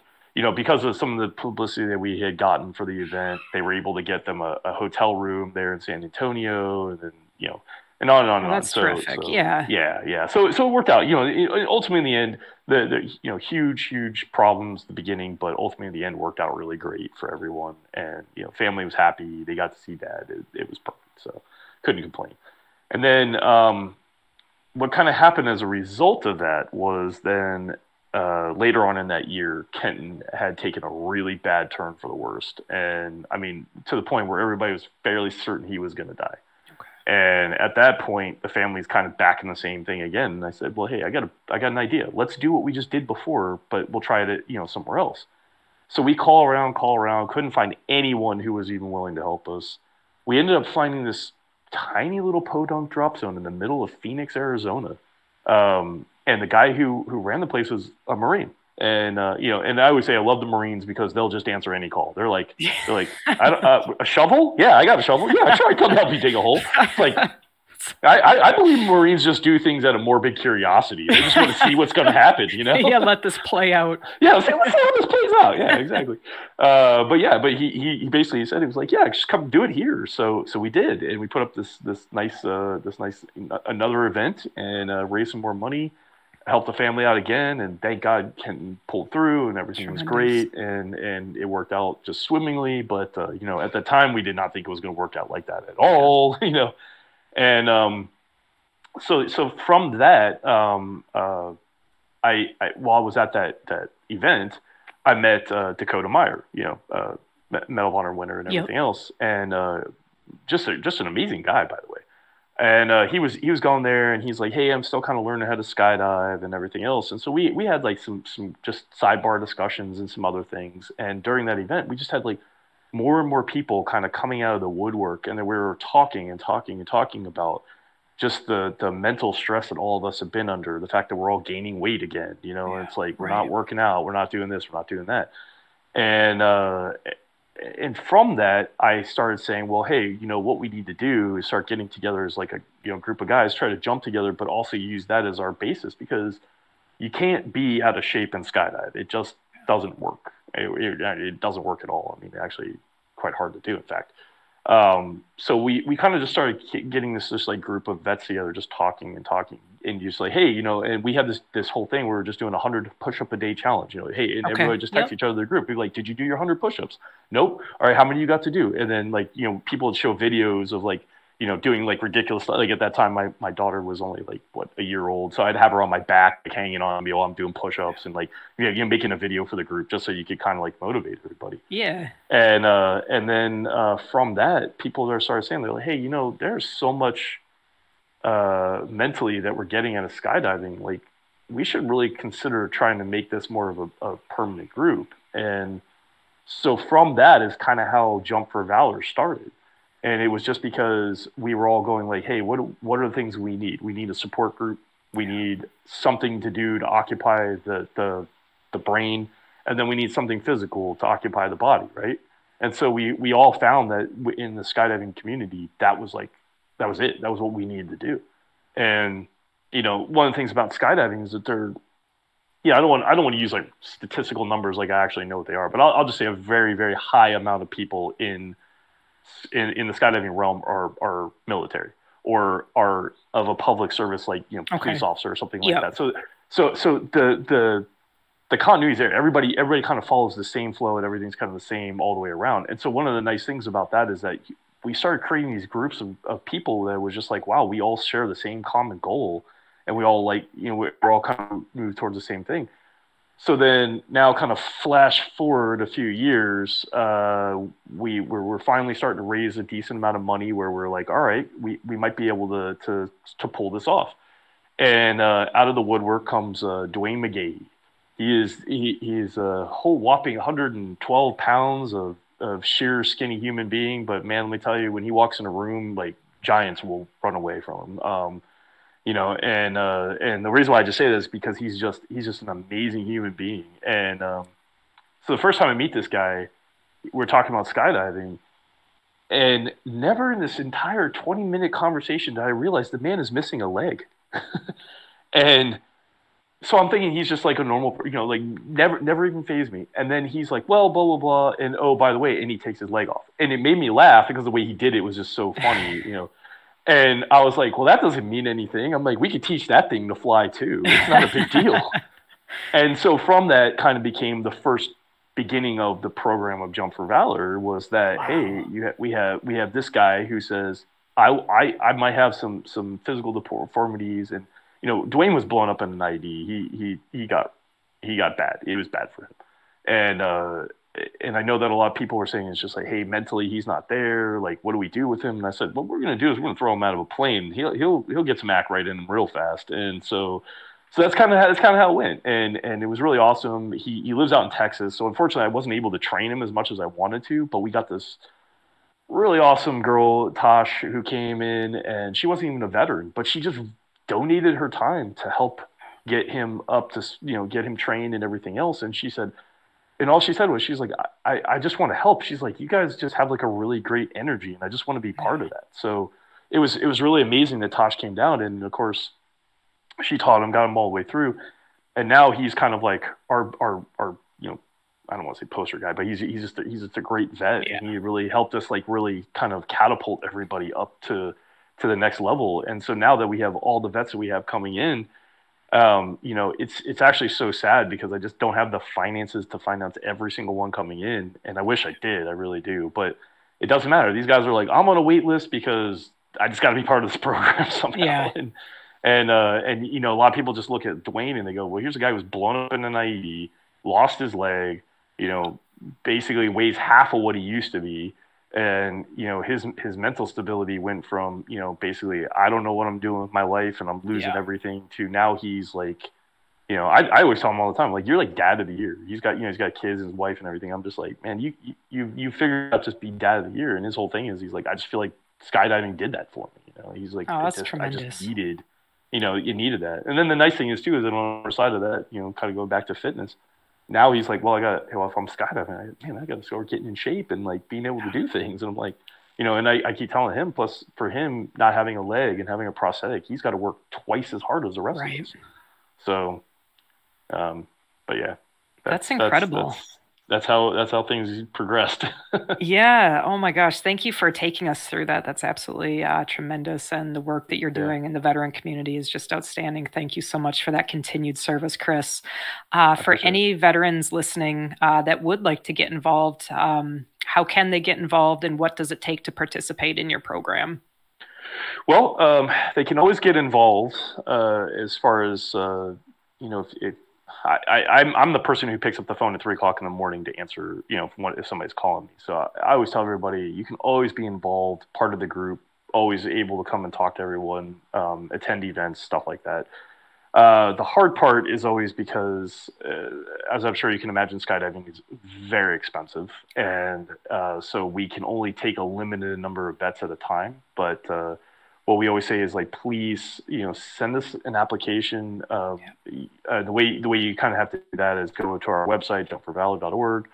up, because of some of the publicity that we had gotten for the event, they were able to get them a hotel room there in San Antonio, and then and on and on and on. That's terrific. Yeah. So it worked out. Ultimately in the end, the huge problems at the beginning, but ultimately in the end worked out really great for everyone. And family was happy. They got to see Dad. It was perfect. So couldn't complain. And then what kind of happened as a result of that was then later on in that year, Kenton had taken a really bad turn for the worst, and I mean to the point where everybody was fairly certain he was going to die. And at that point, the family's kind of back in the same thing again. And I said, well, hey, I got an idea. Let's do what we just did before, but we'll try it at, somewhere else. So we call around, couldn't find anyone who was even willing to help us. We ended up finding this tiny little podunk drop zone in the middle of Phoenix, Arizona. And the guy who ran the place was a Marine. And and I would say I love the Marines because they'll just answer any call. They're like, a shovel? Yeah, I got a shovel. Yeah, sure, I come help you dig a hole. It's like, I believe Marines just do things out of morbid curiosity. They just want to see what's going to happen. Yeah, let this play out. Yeah, let's see how this plays out. Yeah, exactly. But he basically said, he was like, yeah, just come do it here. So we did, and we put up this nice another event and raised some more money. Helped the family out again, and thank God Kenton pulled through, and everything was great, and it worked out just swimmingly. But at the time, we did not think it was going to work out like that at all. And so from that, I while I was at that event, I met Dakota Meyer, Medal of Honor winner and everything else, and just an amazing guy, by the way. And he was going there, and he's like, hey, I'm still kind of learning how to skydive and everything else. And so we had like some just sidebar discussions and some other things. And during that event, we just had like more and more people kind of coming out of the woodwork, and then we were talking about just the mental stress that all of us have been under, the fact that we're all gaining weight again, and it's like, we're not working out, we're not doing this, we're not doing that. And from that, I started saying, well, hey, what we need to do is start getting together as like a group of guys, try to jump together, but also use that as our basis, because you can't be out of shape and skydive. It just doesn't work. It doesn't work at all. I mean, actually quite hard to do, in fact. So we kind of just started getting this like group of vets together, just talking, and just like, hey, and we had this whole thing where we're just doing 100 push-up a day challenge, hey, and everybody just text each other the group. We're like, did you do your 100 push-ups? Nope. All right, how many you got to do? And then like, people would show videos of like, doing like ridiculous stuff. Like at that time, my daughter was only like a year old, so I'd have her on my back, like hanging on me while I'm doing push-ups and like making a video for the group just so you could kind of like motivate everybody. Yeah. And then from that, people started saying, they're like, hey, there's so much mentally that we're getting out of skydiving. Like, we should really consider trying to make this more of a permanent group. And so from that is kind of how Jump for Valor started. And it was just because we were all going like, hey, what are the things we need? We need a support group. We need something to do to occupy the brain. And then we need something physical to occupy the body, right? And so we all found that in the skydiving community, that was it. That was what we needed to do. And, one of the things about skydiving is that I don't want to use like statistical numbers like I actually know what they are, but I'll just say a very, very high amount of people in the skydiving realm are military or are of a public service, like police officer or something like that. So the continuity is there. Everybody kind of follows the same flow, and everything's kind of the same all the way around. And so one of the nice things about that is that we started creating these groups of people that was just like, wow, we all share the same common goal, and we all we're all kind of move towards the same thing. So then now kind of flash forward a few years, we're finally starting to raise a decent amount of money where we're like, all right, we might be able to pull this off. And out of the woodwork comes Dwayne McGahee. He is a whole whopping 112 pounds of sheer skinny human being. But man, let me tell you, when he walks in a room, like giants will run away from him. You know, and the reason why I just say this is because he's just an amazing human being. And so the first time I meet this guy, we're talking about skydiving, and never in this entire 20-minute conversation did I realize the man is missing a leg. And so I'm thinking he's just like a normal, you know, like never even fazed me. And then he's like, well, blah, blah, blah. And oh, by the way, and he takes his leg off. And it made me laugh because the way he did it was just so funny, you know. And I was like, well, that doesn't mean anything. I'm like, we could teach that thing to fly too. It's not a big deal. And so from that kind of became the first beginning of the program of Jump for Valor was that, wow. Hey, we have this guy who says, I might have some physical deformities, and you know, Dwayne was blown up in an IED. He got bad. It was bad for him. And I know that a lot of people were saying it's just like, hey, mentally he's not there. Like, what do we do with him? And I said, what we're gonna do is we're gonna throw him out of a plane. He'll get some act right in him real fast. And so that's kind of how it went. And it was really awesome. He lives out in Texas, so unfortunately I wasn't able to train him as much as I wanted to. But we got this really awesome girl, Tosh, who came in, and she wasn't even a veteran, but she just donated her time to help get him up to, you know, get him trained and everything else. And she said, and all she said was, she's like, I just want to help. She's like, you guys just have like a really great energy, and I just want to be part of that. So it was really amazing that Tosh came down, and of course she taught him, got him all the way through, and now he's kind of like our you know, I don't want to say poster guy, but he's just a great vet. Yeah. And he really helped us like really kind of catapult everybody up to the next level. And so now that we have all the vets that we have coming in, you know, it's actually so sad because I just don't have the finances to finance every single one coming in. And I wish I did, I really do, but it doesn't matter. These guys are like, I'm on a wait list because I just got to be part of this program somehow. Yeah. And you know, a lot of people just look at Dwayne and they go, well, here's a guy who was blown up in an IED, lost his leg, you know, basically weighs half of what he used to be. And, you know, his mental stability went from, you know, basically, I don't know what I'm doing with my life and I'm losing everything, to now he's like, you know, I always tell him all the time, like, you're like dad of the year. He's got kids and his wife and everything. I'm just like, man, you figured out just be dad of the year. And his whole thing is, he's like, I just feel like skydiving did that for me. You know, he's like, oh, that's tremendous. I just needed, you know, you needed that. And then the nice thing is too, is that on the other side of that, you know, kind of going back to fitness, now he's like, well, if I'm skydiving, I got to start getting in shape and like being able to do things. And I'm like, you know, and I keep telling him, plus for him not having a leg and having a prosthetic, he's got to work twice as hard as the rest of us. So, but yeah, that's incredible. That's how things progressed. Yeah. Oh my gosh. Thank you for taking us through that. That's absolutely tremendous. And the work that you're doing in the veteran community is just outstanding. Thank you so much for that continued service, Chris. For any veterans listening that would like to get involved, how can they get involved, and what does it take to participate in your program? Well, they can always get involved as far as, you know, I'm the person who picks up the phone at 3:00 in the morning to answer, you know, if somebody's calling me. So I always tell everybody, you can always be involved, part of the group, always able to come and talk to everyone, attend events, stuff like that. The hard part is always because, as I'm sure you can imagine, skydiving is very expensive. And so we can only take a limited number of vets at a time. But what we always say is, like, please, you know, send us an application. The way you kind of have to do that is go to our website, jumpforvalor.org.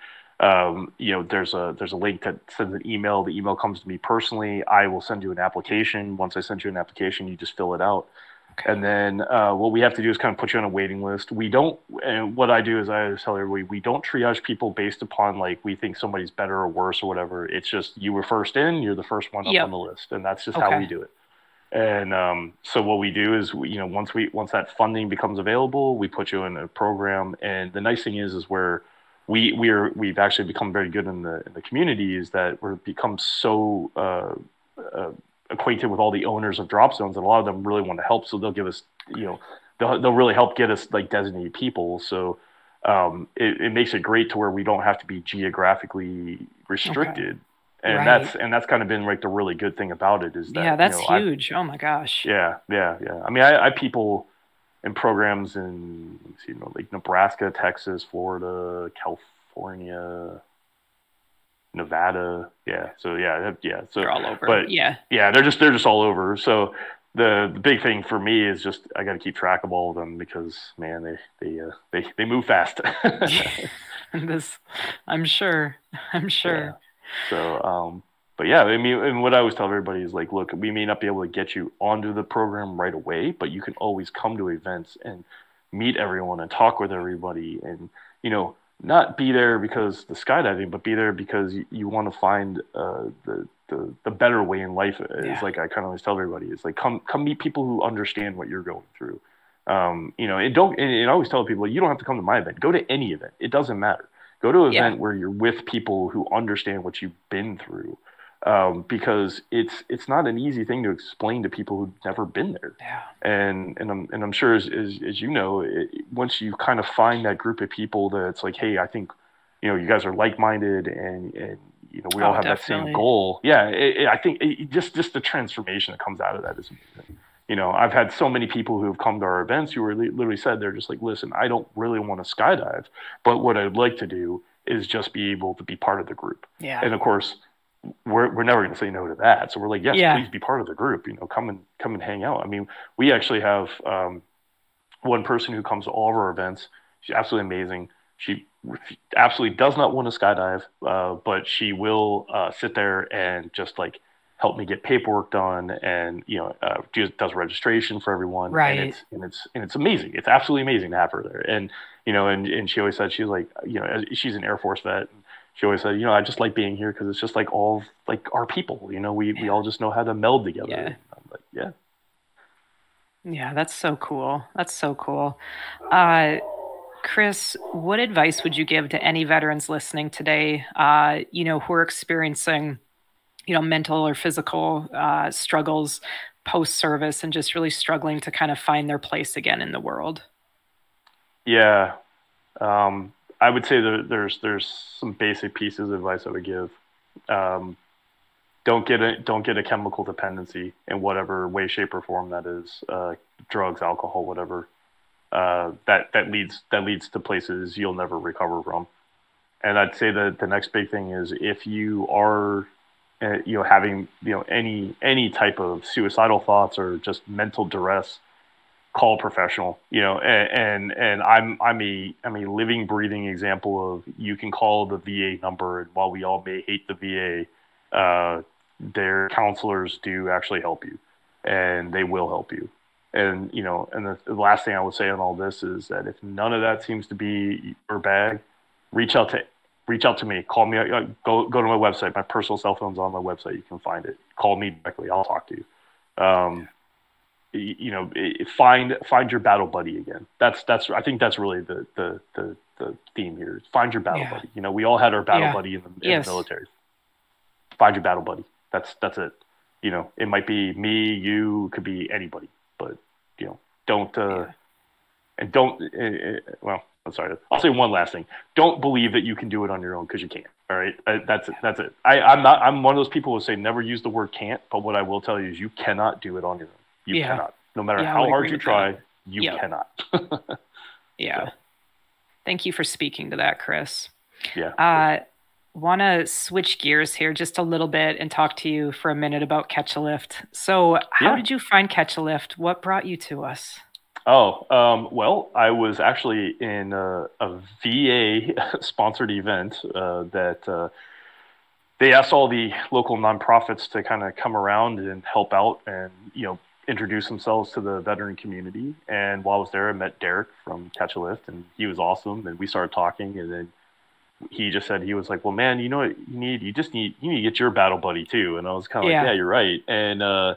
You know, there's a link that sends an email. The email comes to me personally. I will send you an application. Once I send you an application, you just fill it out. Okay. And then what we have to do is kind of put you on a waiting list. We don't, and what I do is I always tell everybody, we don't triage people based upon like we think somebody's better or worse or whatever. It's just you were first in, you're the first one up on the list, and that's just how we do it. And so what we do is, you know, once that funding becomes available, we put you in a program. And the nice thing is where we've actually become very good in the community is that we've become so acquainted with all the owners of drop zones, and a lot of them really want to help. So they'll give us, you know, they'll really help get us like designated people. So it makes it great to where we don't have to be geographically restricted. Okay. And that's kind of been like the really good thing about it is that, that's huge. Oh my gosh. Yeah. I mean, I have people in programs in, you know, like Nebraska, Texas, Florida, California, Nevada. Yeah. So yeah. So they're all over. But yeah, they're just all over. So the big thing for me is just I got to keep track of all of them because man, they move fast. this, I'm sure. I'm sure. Yeah. So but yeah, I mean, and what I always tell everybody is like, look, we may not be able to get you onto the program right away, but you can always come to events and meet everyone and talk with everybody, and not be there because the skydiving, but be there because you want to find the better way in life. Is like I kind of always tell everybody, is like come meet people who understand what you're going through. And I always tell people, you don't have to come to my event. Go to any event. It doesn't matter. Go to an event where you're with people who understand what you've been through. Because it's not an easy thing to explain to people who've never been there. Yeah. And I'm sure as you know, once you kind of find that group of people that's like, hey, I think you guys are like-minded and we all have that same goal. Yeah, I think just the transformation that comes out of that is amazing. I've had so many people who have come to our events who literally said, they're just like, listen, I don't really want to skydive, but what I'd like to do is just be able to be part of the group. Yeah. And of course, we're never going to say no to that. So we're like, yes, please be part of the group. Come and hang out. I mean, we actually have one person who comes to all of our events. She's absolutely amazing. She absolutely does not want to skydive, but she will sit there and just like help me get paperwork done, and does registration for everyone. Right. And it's amazing. It's absolutely amazing to have her there. And and she always said, she's like, she's an Air Force vet. She always said, I just like being here because it's just like all like our people. We all just know how to meld together. Yeah. And I'm like, yeah. Yeah, that's so cool. That's so cool. Chris, what advice would you give to any veterans listening today, who are experiencing, mental or physical struggles post-service and just really struggling to kind of find their place again in the world? Yeah. I would say that there's some basic pieces of advice I would give. Don't get a chemical dependency in whatever way, shape, or form that is. Drugs, alcohol, whatever. That leads to places you'll never recover from. And I'd say that the next big thing is if you are having any type of suicidal thoughts or just mental duress, call a professional. And I'm a living, breathing example of, you can call the VA number, and while we all may hate the VA, their counselors do actually help you, and they will help you. And and the last thing I would say on all this is that if none of that seems to be your bag, reach out to me. Call me. Go to my website. My personal cell phone's on my website. You can find it. Call me directly. I'll talk to you. Find your battle buddy again. I think that's really the theme here. Find your battle buddy. We all had our battle buddy in the military. Find your battle buddy. That's it. It might be me, you, it could be anybody, but don't well, I'm sorry. I'll say one last thing. Don't believe that you can do it on your own, because you can't. All right. That's it. I'm one of those people who say never use the word can't, but what I will tell you is you cannot do it on your own. You cannot. No matter how hard you try, you cannot. Yeah. So. Thank you for speaking to that, Chris. Yeah. Want to switch gears here just a little bit and talk to you for a minute about Catch a Lift. So how did you find Catch a Lift? What brought you to us? Well, I was actually in a VA sponsored event that they asked all the local nonprofits to kind of come around and help out and, introduce themselves to the veteran community. And while I was there, I met Derek from Catch a Lift, and he was awesome. And we started talking, and then he just said, he was like, well, man, you know what you need? You need to get your battle buddy too. And I was kind of like, yeah, you're right. And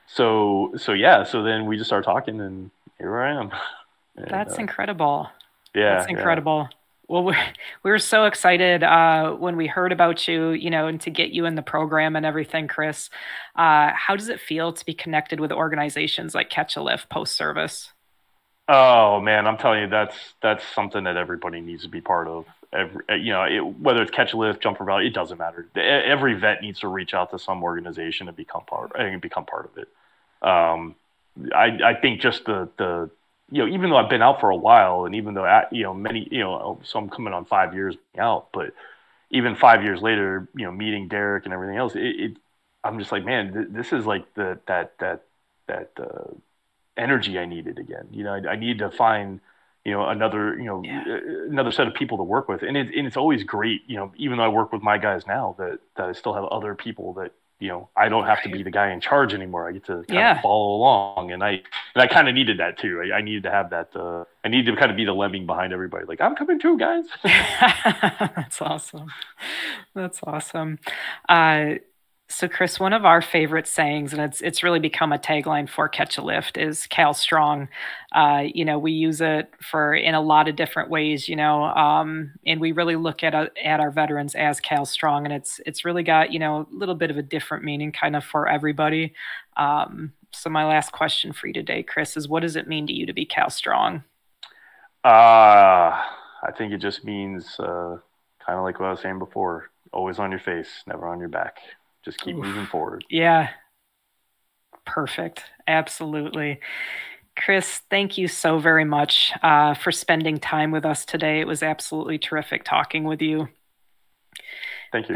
so then we just started talking, and here I am. And, that's incredible. Yeah. That's incredible. Yeah. Well, we were so excited when we heard about you, and to get you in the program and everything, Chris. How does it feel to be connected with organizations like Catch a Lift post-service? Oh, man, I'm telling you, that's something that everybody needs to be part of. Whether it's Catch a Lift, Jumper Valley, it doesn't matter. Every vet needs to reach out to some organization and become part of it. I think just the even though I've been out for a while, and even though so I'm coming on 5 years out, but even 5 years later, meeting Derek and everything else, I'm just like, man, this is like that energy I needed again. I need to find, another, another set of people to work with. And it's always great, even though I work with my guys now, that I still have other people that, I don't have to be the guy in charge anymore. I get to kind of follow along. And I kind of needed that too. I needed to have that, I need to kind of be the lemming behind everybody. Like, I'm coming too, guys. That's awesome. That's awesome. So Chris, one of our favorite sayings, and it's really become a tagline for Catch a Lift, is Cal Strong. We use it in a lot of different ways, and we really look at our veterans as Cal Strong, and it's really got, a little bit of a different meaning kind of for everybody. So my last question for you today, Chris, is what does it mean to you to be Cal Strong? I think it just means kind of like what I was saying before, always on your face, never on your back. Just keep moving forward. Yeah. Perfect. Absolutely. Chris, thank you so very much for spending time with us today. It was absolutely terrific talking with you. Thank you.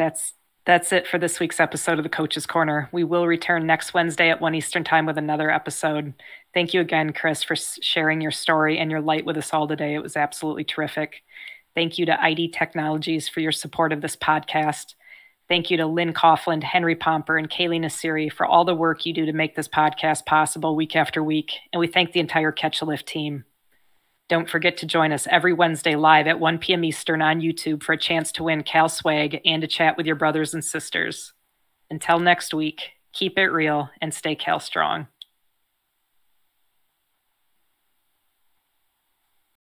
That's it for this week's episode of the Coach's Corner. We will return next Wednesday at 1 Eastern Time with another episode. Thank you again, Chris, for sharing your story and your light with us all today. It was absolutely terrific. Thank you to ID Technologies for your support of this podcast. Thank you to Lynn Coughlin, Henry Pomper, and Kaylee Nasiri for all the work you do to make this podcast possible week after week. And we thank the entire Catch a Lift team. Don't forget to join us every Wednesday live at 1 p.m. Eastern on YouTube for a chance to win Cal Swag and to chat with your brothers and sisters. Until next week, keep it real and stay Cal Strong.